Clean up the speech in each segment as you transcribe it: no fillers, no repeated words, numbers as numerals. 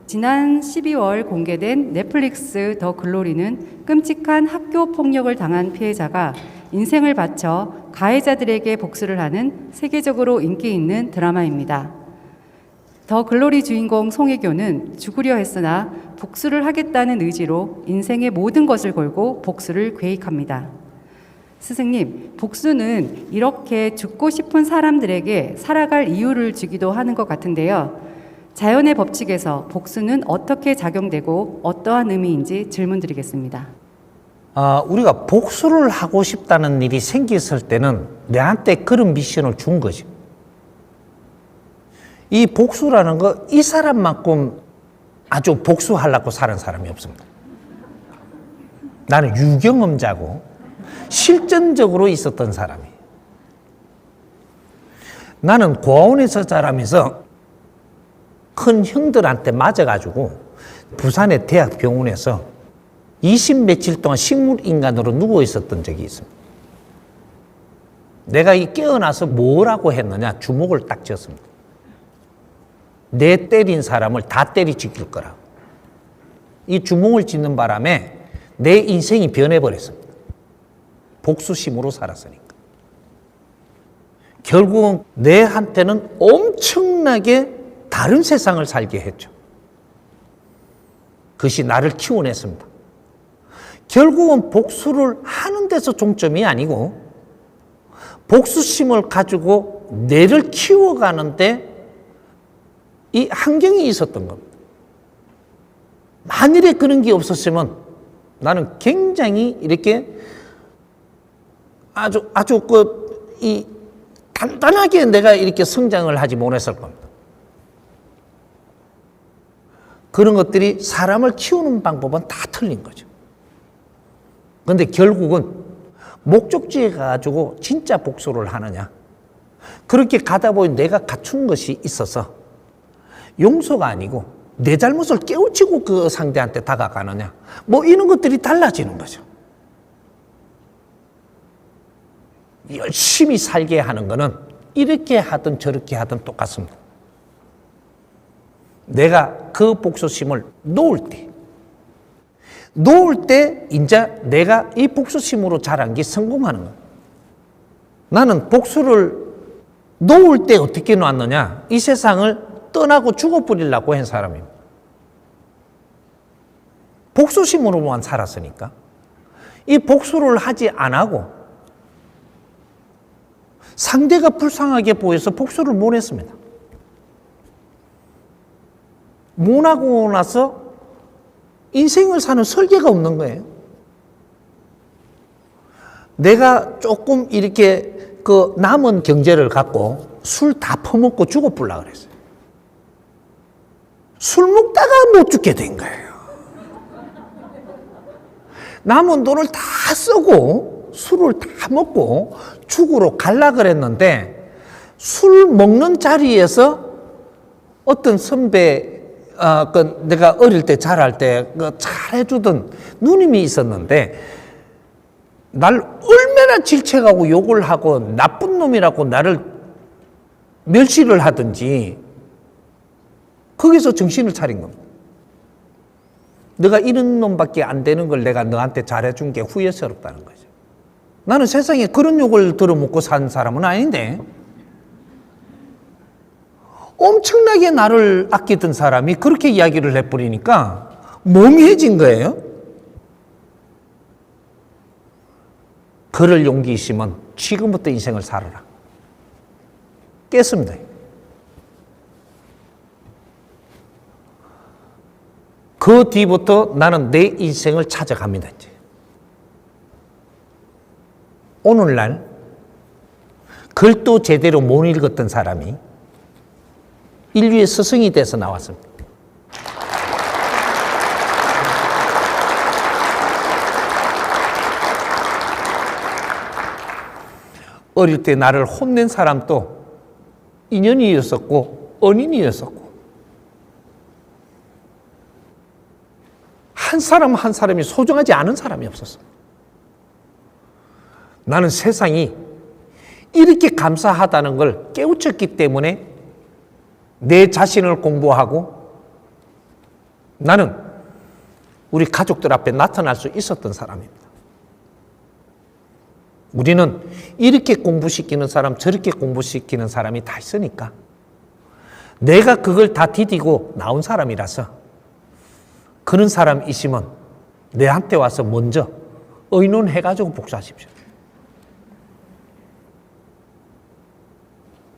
지난 12월 공개된 넷플릭스 더 글로리는 끔찍한 학교 폭력을 당한 피해자가 인생을 바쳐 가해자들에게 복수를 하는 세계적으로 인기 있는 드라마입니다. 더 글로리 주인공 송혜교는 죽으려 했으나 복수를 하겠다는 의지로 인생의 모든 것을 걸고 복수를 계획합니다. 스승님, 복수는 이렇게 죽고 싶은 사람들에게 살아갈 이유를 주기도 하는 것 같은데요. 자연의 법칙에서 복수는 어떻게 작용되고 어떠한 의미인지 질문드리겠습니다. 우리가 복수를 하고 싶다는 일이 생겼을 때는 내한테 그런 미션을 준 거지. 이 복수라는 거 이 사람만큼 아주 복수하려고 사는 사람이 없습니다. 나는 유경험자고 실전적으로 있었던 사람이에요. 나는 고아원에서 자라면서 큰 형들한테 맞아가지고 부산의 대학병원에서 20 며칠 동안 식물인간으로 누워 있었던 적이 있습니다. 내가 깨어나서 뭐라고 했느냐, 주먹을 딱 쥐었습니다. 내 때린 사람을 다 때리 죽일 거라. 이 주먹을 쥐는 바람에 내 인생이 변해버렸습니다. 복수심으로 살았으니까. 결국은 내한테는 엄청나게 다른 세상을 살게 했죠. 그것이 나를 키워냈습니다. 결국은 복수를 하는 데서 종점이 아니고 복수심을 가지고 뇌를 키워가는데 이 환경이 있었던 겁니다. 만일에 그런 게 없었으면 나는 굉장히 이렇게 아주 단단하게 내가 이렇게 성장을 하지 못했을 겁니다. 그런 것들이 사람을 키우는 방법은 다 틀린 거죠. 그런데 결국은 목적지에 가지고 진짜 복수를 하느냐, 그렇게 가다 보니 내가 갖춘 것이 있어서 용서가 아니고 내 잘못을 깨우치고 그 상대한테 다가가느냐, 뭐 이런 것들이 달라지는 거죠. 열심히 살게 하는 거는 이렇게 하든 저렇게 하든 똑같습니다. 내가 그 복수심을 놓을 때 이제 내가 이 복수심으로 자란 게 성공하는 거야. 나는 복수를 놓을 때 어떻게 놨느냐, 이 세상을 떠나고 죽어버리려고 한 사람입니다. 복수심으로만 살았으니까. 이 복수를 하지 안 하고 상대가 불쌍하게 보여서 복수를 못 했습니다. 못 하고 나서 인생을 사는 설계가 없는 거예요. 내가 조금 이렇게 그 남은 경제를 갖고 술 다 퍼먹고 죽어보려고 그랬어요. 술 먹다가 못 죽게 된 거예요. 남은 돈을 다 쓰고 술을 다 먹고 죽으러 가려고 그랬는데 술 먹는 자리에서 어떤 선배, 내가 어릴 때 잘할 때 잘해주던 누님이 있었는데 날 얼마나 질책하고 욕을 하고 나쁜 놈이라고 나를 멸시를 하든지 거기서 정신을 차린 겁니다. 너가 이런 놈밖에 안 되는 걸 내가 너한테 잘해준 게 후회스럽다는 거죠. 나는 세상에 그런 욕을 들어먹고 산 사람은 아닌데 엄청나게 나를 아끼던 사람이 그렇게 이야기를 해버리니까 멍해진 거예요. 그럴 용기 있으면 지금부터 인생을 살아라. 깼습니다. 그 뒤부터 나는 내 인생을 찾아갑니다. 이제. 오늘날 글도 제대로 못 읽었던 사람이 인류의 스승이 돼서 나왔습니다. 어릴 때 나를 혼낸 사람도 인연이었었고 언인이었었고 한 사람 한 사람이 소중하지 않은 사람이 없었어. 나는 세상이 이렇게 감사하다는 걸 깨우쳤기 때문에 내 자신을 공부하고 나는 우리 가족들 앞에 나타날 수 있었던 사람입니다. 우리는 이렇게 공부시키는 사람, 저렇게 공부시키는 사람이 다 있으니까 내가 그걸 다 디디고 나온 사람이라서 그런 사람 있으면 내한테 와서 먼저 의논해가지고 복수하십시오.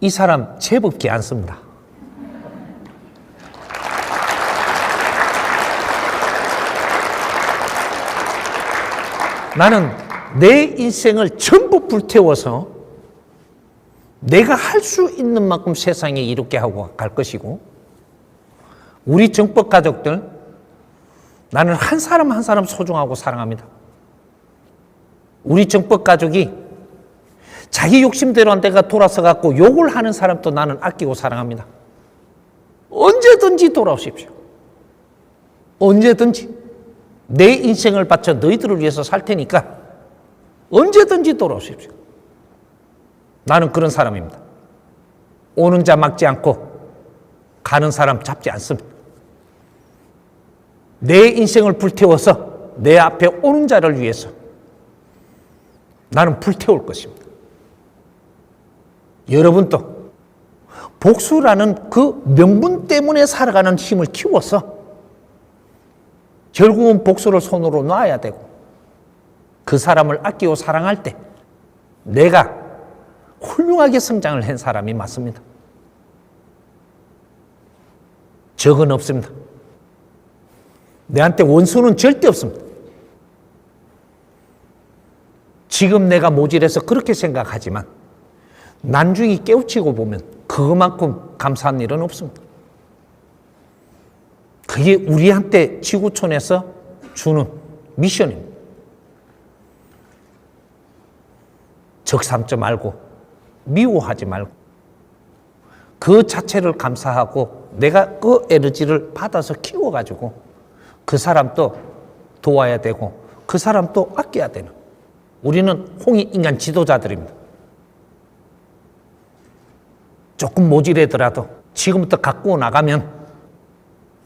이 사람 제법 귀찮습니다. 나는 내 인생을 전부 불태워서 내가 할 수 있는 만큼 세상에 이롭게 하고 갈 것이고, 우리 정법 가족들, 나는 한 사람 한 사람 소중하고 사랑합니다. 우리 정법 가족이 자기 욕심대로 한 데가 돌아서 갖고 욕을 하는 사람도 나는 아끼고 사랑합니다. 언제든지 돌아오십시오. 언제든지 내 인생을 바쳐 너희들을 위해서 살 테니까 언제든지 돌아오십시오. 나는 그런 사람입니다. 오는 자 막지 않고 가는 사람 잡지 않습니다. 내 인생을 불태워서 내 앞에 오는 자를 위해서 나는 불태울 것입니다. 여러분도 복수라는 그 명분 때문에 살아가는 힘을 키워서 결국은 복수를 손으로 놔야 되고, 그 사람을 아끼고 사랑할 때 내가 훌륭하게 성장을 한 사람이 맞습니다. 적은 없습니다. 내한테 원수는 절대 없습니다. 지금 내가 모질해서 그렇게 생각하지만 나중에 깨우치고 보면 그것만큼 감사한 일은 없습니다. 그게 우리한테 지구촌에서 주는 미션입니다. 적 삼지 말고 미워하지 말고 그 자체를 감사하고 내가 그 에너지를 받아서 키워가지고 그 사람도 도와야 되고 그 사람도 아껴야 되는, 우리는 홍익인간 지도자들입니다. 조금 모질하더라도 지금부터 갖고 나가면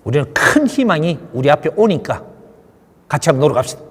우리는 큰 희망이 우리 앞에 오니까 같이 한번 놀러 갑시다.